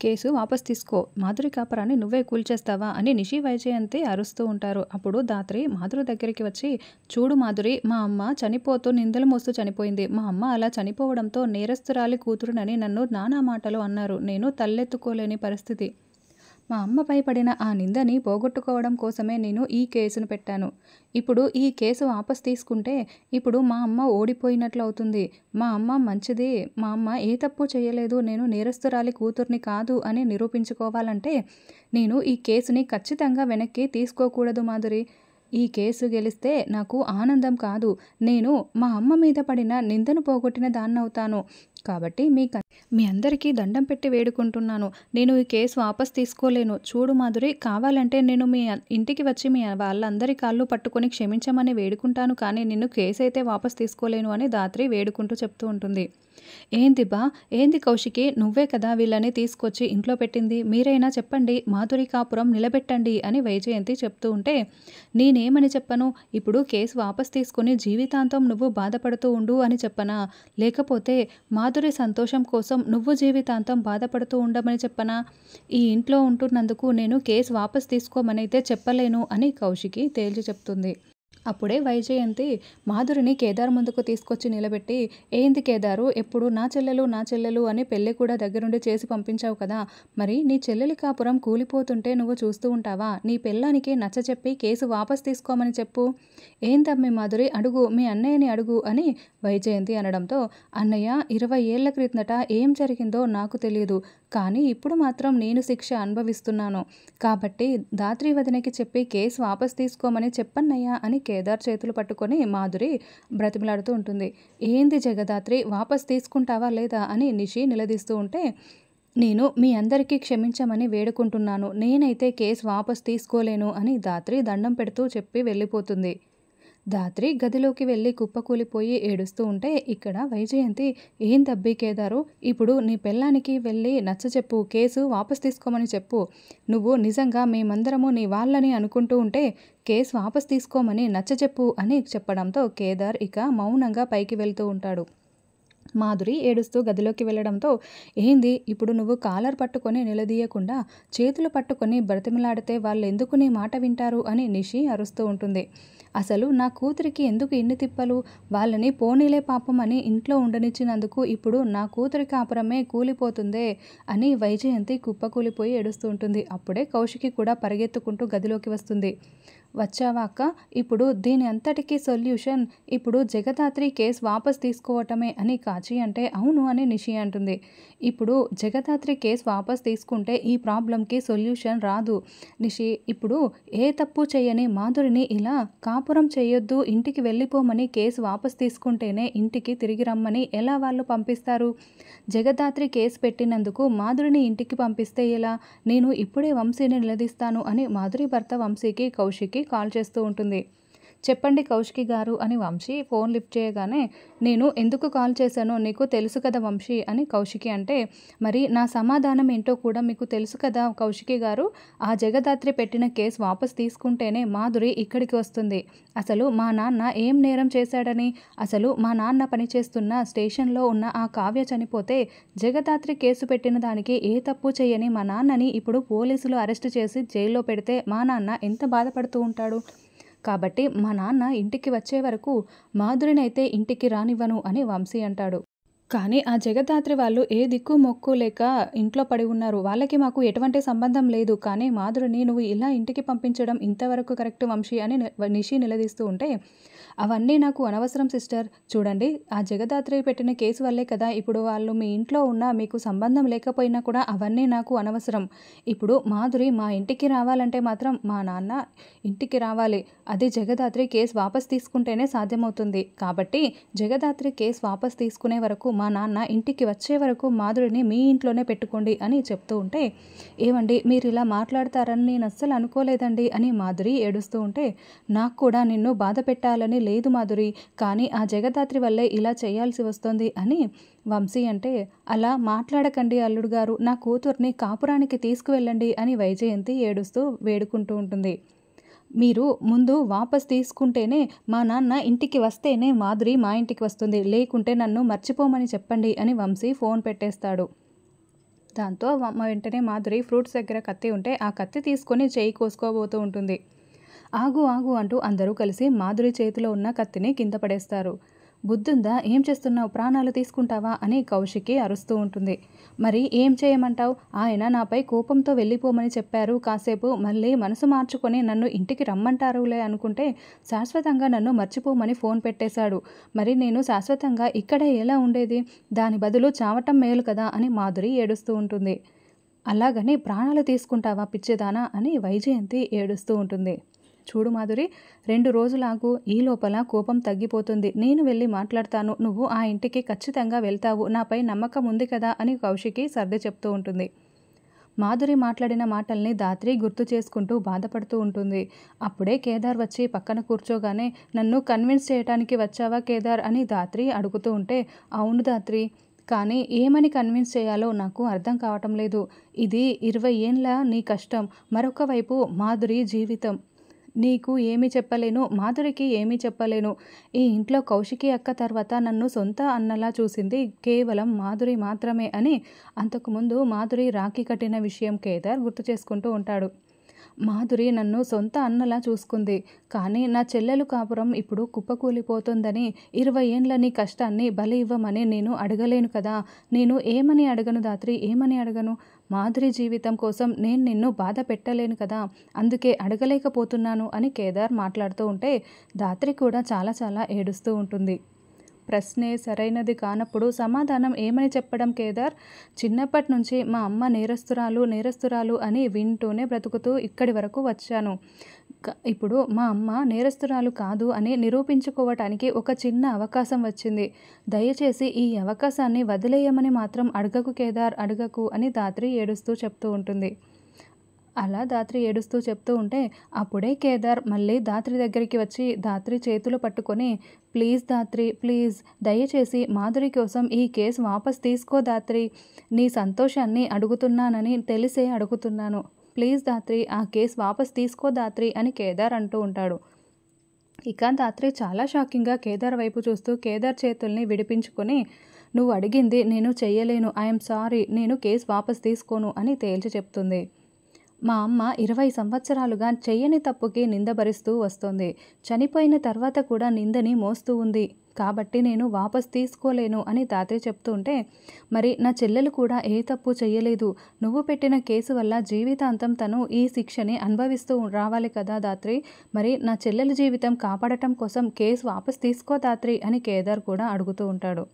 Case వాపస్ తీసుకో. మాధురి కాపురాన్ని నువ్వే కూల్చేస్తావా అని నిషి వైజయంతి అరుస్తూ ఉంటారు. అప్పుడు ధాత్రి మాధురి దగ్గరికి వచ్చి, చూడు మాధురి, మా అమ్మ చనిపోతూ నిందలు మోస్తూ చనిపోయింది. మా అమ్మ అలా చనిపోవడంతో నేరస్తురాలి కూతురునని నన్ను నానా మాటలు అన్నారు. నేను తలెత్తుకోలేని పరిస్థితి. మా అమ్మపై పడిన ఆ నిందని పోగొట్టుకోవడం కోసమే నేను ఈ కేసును పెట్టాను. ఇప్పుడు ఈ కేసు వాపస్ తీసుకుంటే ఇప్పుడు మా అమ్మ ఓడిపోయినట్లు అవుతుంది. మా అమ్మ మంచిది, మా అమ్మ ఏ తప్పు చేయలేదు, నేను నేరస్తురాలి కూతుర్ని కాదు అని నిరూపించుకోవాలంటే నేను ఈ కేసుని ఖచ్చితంగా వెనక్కి తీసుకోకూడదు మాధురి. ఈ కేసు గెలిస్తే నాకు ఆనందం కాదు, నేను మా అమ్మ మీద పడిన నిందను పోగొట్టిన దాన్నవుతాను. కాబట్టి మీ అందరికీ దండం పెట్టి వేడుకుంటున్నాను. నేను ఈ కేసు వాపస్ తీసుకోలేను. చూడు మాధురి, కావాలంటే నేను మీ ఇంటికి వచ్చి మీ వాళ్ళందరి కాళ్ళు పట్టుకొని క్షమించమని వేడుకుంటాను, కానీ నిన్ను కేసు అయితే వాపస్ తీసుకోలేను అని ధాత్రి వేడుకుంటూ చెప్తూ ఉంటుంది. ఏంది బా, ఏంది కౌశికి, నువ్వే కదా వీళ్ళని తీసుకొచ్చి ఇంట్లో పెట్టింది, మీరైనా చెప్పండి, మాధురి కాపురం నిలబెట్టండి అని వైజయంతి చెప్తూ ఉంటే, నేనేమని చెప్పను, ఇప్పుడు కేసు వాపస్ తీసుకుని జీవితాంతం నువ్వు బాధపడుతూ ఉండు అని చెప్పనా, లేకపోతే మాధురి సంతోషం కోసం నువ్వు జీవితాంతం బాధపడుతూ ఉండమని చెప్పనా? ఈ ఇంట్లో ఉంటున్నందుకు నేను కేసు వాపస్ తీసుకోమనైతే చెప్పలేను అని కౌశికి తేల్చి చెప్తుంది. అప్పుడే వైజయంతి మాధురిని కేదార్ ముందుకు తీసుకొచ్చి నిలబెట్టి, ఏంది కేదారు, ఎప్పుడు నా చెల్లెలు అని పెళ్ళి కూడా దగ్గరుండి చేసి పంపించావు కదా, మరి నీ చెల్లెలి కాపురం కూలిపోతుంటే నువ్వు చూస్తూ ఉంటావా? నీ పెళ్ళానికి నచ్చచెప్పి కేసు వాపస్ తీసుకోమని చెప్పు. ఏందమ్మి మాధురి, అడుగు, మీ అన్నయ్యని అడుగు అని వైజయంతి అనడంతో, అన్నయ్య 20 ఏళ్ల క్రితట ఏం జరిగిందో నాకు తెలియదు, కానీ ఇప్పుడు మాత్రం నేను శిక్ష అనుభవిస్తున్నాను. కాబట్టి ధాత్రి వదినకి చెప్పి కేసు వాపస్ తీసుకోమని చెప్పన్నయ్యా అని కేదార్ చేతులు పట్టుకొని మాధురి బ్రతిమలాడుతూ ఉంటుంది. ఏంది జగదాత్రి, వాపస్ తీసుకుంటావా లేదా అని నిషి నిలదీస్తూ ఉంటే, నేను మీ అందరికీ క్షమించమని వేడుకుంటున్నాను, నేనైతే కేసు వాపస్ తీసుకోలేను అని ధాత్రి దండం పెడుతూ చెప్పి వెళ్ళిపోతుంది. ధాత్రి గదిలోకి వెళ్ళి కుప్పకూలిపోయి ఏడుస్తూ ఉంటే ఇక్కడ వైజయంతి, ఏం దబ్బి కేదారు, ఇప్పుడు నీ పెళ్ళానికి వెళ్ళి నచ్చచెప్పు, కేసు వాపస్ తీసుకోమని చెప్పు. నువ్వు నిజంగా మేమందరము నీ వాళ్ళని అనుకుంటూ ఉంటే కేసు వాపస్ తీసుకోమని నచ్చచెప్పు అని చెప్పడంతో కేదార్ ఇక మౌనంగా పైకి వెళ్తూ ఉంటాడు. మాధురి ఏడుస్తూ గదిలోకి వెళ్ళడంతో, ఏంది ఇప్పుడు నువ్వు కాలర్ పట్టుకొని నిలదీయకుండా చేతులు పట్టుకొని బ్రతిమలాడితే వాళ్ళెందుకు నీ మాట వింటారు అని నిషి అరుస్తూ ఉంటుంది. అసలు నా కూతురికి ఎందుకు ఇన్ని తిప్పలు, వాళ్ళని పోనీలే పాపం అని ఇంట్లో ఉండనిచ్చినందుకు ఇప్పుడు నా కూతురి కాపురమే కూలిపోతుందే అని వైజయంతి కుప్పకూలిపోయి ఏడుస్తూ ఉంటుంది. అప్పుడే కౌశికి కూడా పరిగెత్తుకుంటూ గదిలోకి వస్తుంది. వచ్చావా అక్క, ఇప్పుడు దీని అంతటికీ సొల్యూషన్ ఇప్పుడు జగదాత్రి కేసు వాపస్ తీసుకోవటమే అని కాచి అంటే, అవును అని నిషి అంటుంది. ఇప్పుడు జగదాత్రి కేసు వాపస్ తీసుకుంటే ఈ ప్రాబ్లంకి సొల్యూషన్ రాదు నిషి. ఇప్పుడు ఏ తప్పు చేయని మాధురిని ఇలా కాపురం చేయొద్దు, ఇంటికి వెళ్ళిపోమని కేసు వాపస్ తీసుకుంటేనే ఇంటికి తిరిగి రమ్మని ఎలా వాళ్ళు పంపిస్తారు? జగదాత్రి కేసు పెట్టినందుకు మాధురిని ఇంటికి పంపిస్తే ఎలా? నేను ఇప్పుడే వంశీని నిలదీస్తాను అని మాధురి భర్త వంశీకి కౌశికి కాల్ చేస్తూ ఉంటుంది. చెప్పండి కౌశికి గారు అని వంశీ ఫోన్ లిఫ్ట్ చేయగానే, నేను ఎందుకు కాల్ చేశానో నీకు తెలుసు కదా వంశీ అని కౌశికి అంటే, మరి నా సమాధానం ఏంటో కూడా మీకు తెలుసు కదా కౌశికి గారు, ఆ జగదాత్రి పెట్టిన కేసు వాపస్ తీసుకుంటేనే మాధురి ఇక్కడికి వస్తుంది. అసలు మా నాన్న ఏం నేరం చేశాడని, అసలు మా నాన్న పనిచేస్తున్న స్టేషన్లో ఉన్న ఆ కావ్య చనిపోతే జగదాత్రి కేసు పెట్టిన దానికి ఏ తప్పు చేయని మా నాన్నని ఇప్పుడు పోలీసులు అరెస్ట్ చేసి జైల్లో పెడితే మా నాన్న ఎంత బాధపడుతూ ఉంటాడు. కాబట్టి మా నాన్న ఇంటికి వచ్చే వరకు మాధురినైతే ఇంటికి రానివ్వను అని వంశీ అంటాడు. కానీ ఆ జగదాత్రి వాళ్ళు ఏ దిక్కు మొక్కు లేక ఇంట్లో పడి ఉన్నారు, వాళ్ళకి మాకు ఎటువంటి సంబంధం లేదు, కానీ మాధురిని నువ్వు ఇలా ఇంటికి పంపించడం ఇంతవరకు కరెక్ట్ వంశీ అని నిషి నిలదీస్తూ ఉంటే, అవన్నీ నాకు అనవసరం సిస్టర్, చూడండి ఆ జగదాత్రి పెట్టిన కేసు వల్లే కదా ఇప్పుడు వాళ్ళు మీ ఇంట్లో ఉన్నా మీకు సంబంధం లేకపోయినా కూడా అవన్నీ నాకు అనవసరం. ఇప్పుడు మాధురి మా ఇంటికి రావాలంటే మాత్రం మా నాన్న ఇంటికి రావాలి, అది జగదాత్రి కేసు వాపస్ తీసుకుంటేనే సాధ్యమవుతుంది. కాబట్టి జగదాత్రి కేసు వాపస్ తీసుకునే వరకు మా నాన్న ఇంటికి వచ్చే వరకు మాధురిని మీ ఇంట్లోనే పెట్టుకోండి అని చెప్తూ ఉంటే, ఏమండి మీరు ఇలా మాట్లాడతారని నేను అస్సలు అనుకోలేదండి అని మాధురి ఏడుస్తూ ఉంటే, నాకు కూడా నిన్ను బాధ పెట్టాలని లేదు మాధురి, కానీ ఆ జగదాత్రి వల్లే ఇలా చేయాల్సి వస్తుంది అని వంశీ అంటే, అలా మాట్లాడకండి అల్లుడు గారు, నా కూతుర్ని కాపురానికి తీసుకువెళ్ళండి అని వైజయంతి ఏడుస్తూ వేడుకుంటూ ఉంటుంది. మీరు ముందు వాపస్ తీసుకుంటేనే మా నాన్న ఇంటికి వస్తేనే మాధురి మా ఇంటికి వస్తుంది, లేకుంటే నన్ను మర్చిపోమని చెప్పండి అని వంశీ ఫోన్ పెట్టేస్తాడు. దాంతో వెంటనే మాధురి ఫ్రూట్స్ దగ్గర కత్తి ఉంటే ఆ కత్తి తీసుకొని చెయ్యి కోసుకోబోతూ ఉంటుంది. ఆగు ఆగు అంటూ అందరూ కలిసి మాధురి చేతిలో ఉన్న కత్తిని కింద పడేస్తారు. బుద్ధుందా, ఏం చేస్తున్నావు, ప్రాణాలు తీసుకుంటావా అని కౌశికి అరుస్తూ ఉంటుంది. మరి ఏం చేయమంటావు, ఆయన నాపై కోపంతో వెళ్ళిపోమని చెప్పారు, కాసేపు మళ్ళీ మనసు మార్చుకొని నన్ను ఇంటికి రమ్మంటారులే అనుకుంటే శాశ్వతంగా నన్ను మర్చిపోమని ఫోన్ పెట్టేశాడు. మరి నేను శాశ్వతంగా ఇక్కడే ఎలా ఉండేది, దాని బదులు చావటం మేలు కదా అని మాధురి ఏడుస్తూ ఉంటుంది. అలాగని ప్రాణాలు తీసుకుంటావా పిచ్చిదానా అని వైజయంతి ఏడుస్తూ ఉంటుంది. చూడు మాధురి, 2 రోజులాగు, ఈ లోపల కోపం తగ్గిపోతుంది, నేను వెళ్ళి మాట్లాడతాను, నువ్వు ఆ ఇంటికి ఖచ్చితంగా వెళ్తావు, నాపై నమ్మకం ఉంది కదా అని కౌశికి సర్ది చెప్తూ ఉంటుంది. మాధురి మాట్లాడిన మాటల్ని ధాత్రి గుర్తు చేసుకుంటూ బాధపడుతూ ఉంటుంది. అప్పుడే కేదార్ వచ్చి పక్కన కూర్చోగానే, నన్ను కన్విన్స్ చేయడానికి వచ్చావా కేదార్ అని ధాత్రి అడుగుతూ ఉంటే, అవును ధాత్రి, కానీ ఏమని కన్విన్స్ చేయాలో నాకు అర్థం కావటం లేదు. ఇది 20 ఏండ్ల నీ కష్టం, మరొక వైపు మాధురి జీవితం. నీకు ఏమీ చెప్పలేను, మాధురికి ఏమీ చెప్పలేను. ఈ ఇంట్లో కౌశికి అక్క తర్వాత నన్ను సొంత అన్నలా చూసింది కేవలం మాధురి మాత్రమే అని అంతకుముందు మాధురి రాఖీ కట్టిన విషయం కేదార్ గుర్తు చేసుకుంటూ ఉంటాడు. మాధురి నన్ను సొంత అన్నలా చూసుకుంది, కానీ నా చెల్లెలు కాపురం ఇప్పుడు కుప్పకూలిపోతుందని 20 ఏండ్ల నీ కష్టాన్ని బలి ఇవ్వమని నేను అడగలేను కదా. నేను ఏమని అడగను ధాత్రి, ఏమని అడగను? మాధురి జీవితం కోసం నేను నిన్ను బాధ పెట్టలేను కదా, అందుకే అడగలేకపోతున్నాను అని కేదార్ మాట్లాడుతూ ఉంటే ధాత్రి కూడా చాలా చాలా ఏడుస్తూ ఉంటుంది. ప్రశ్నే సరైనది కానప్పుడు సమాధానం ఏమని చెప్పడం కేదార్? చిన్నప్పటి నుంచి మా అమ్మ నేరస్తురాలు నేరస్తురాలు అని వింటూనే బ్రతుకుతూ ఇక్కడి వరకు వచ్చాను. ఇప్పుడు మా అమ్మ నేరస్తురాలు కాదు అని నిరూపించుకోవటానికి ఒక చిన్న అవకాశం వచ్చింది. దయచేసి ఈ అవకాశాన్ని వదిలేయమని మాత్రం అడగకు కేదార్, అడగకు అని ధాత్రి ఏడుస్తూ చెప్తూ ఉంటుంది. అలా ధాత్రి ఏడుస్తూ చెప్తూ ఉంటే అప్పుడే కేదార్ మళ్ళీ ధాత్రి దగ్గరికి వచ్చి ధాత్రి చేతులు పట్టుకొని, ప్లీజ్ ధాత్రి, ప్లీజ్, దయచేసి మాధురి కోసం ఈ కేసు వాపస్ తీసుకో ధాత్రి, నీ సంతోషాన్ని అడుగుతున్నానని తెలిసే అడుగుతున్నాను, ప్లీజ్ ధాత్రి, ఆ కేసు వాపస్ తీసుకో ధాత్రి అని కేదార్ అంటూ ఉంటాడు. ఇక ధాత్రి చాలా షాకింగ్గా కేదార్ వైపు చూస్తూ కేదార్ చేతుల్ని విడిపించుకొని, నువ్వు అడిగింది నేను చెయ్యలేను, ఐఎమ్ సారీ, నేను కేసు వాపస్ తీసుకోను అని తేల్చి చెప్తుంది. మా అమ్మ 20 సంవత్సరాలుగా చెయ్యని తప్పుకి నింద భరిస్తూ వస్తోంది. చనిపోయిన తర్వాత కూడా నిందని మోస్తూ ఉంది. కాబట్టి నేను వాపస్ తీసుకోలేను అని ధాత్రి చెప్తూ ఉంటే, మరి నా చెల్లెలు కూడా ఏ తప్పు చెయ్యలేదు. నువ్వు పెట్టిన కేసు వల్ల జీవితాంతం తను ఈ శిక్షని అనుభవిస్తూ రావాలి కదా ధాత్రి. మరి నా చెల్లెల జీవితం కాపాడటం కోసం కేసు వాపస్ తీసుకో ధాత్రి అని కేదార్ కూడా అడుగుతూ ఉంటాడు.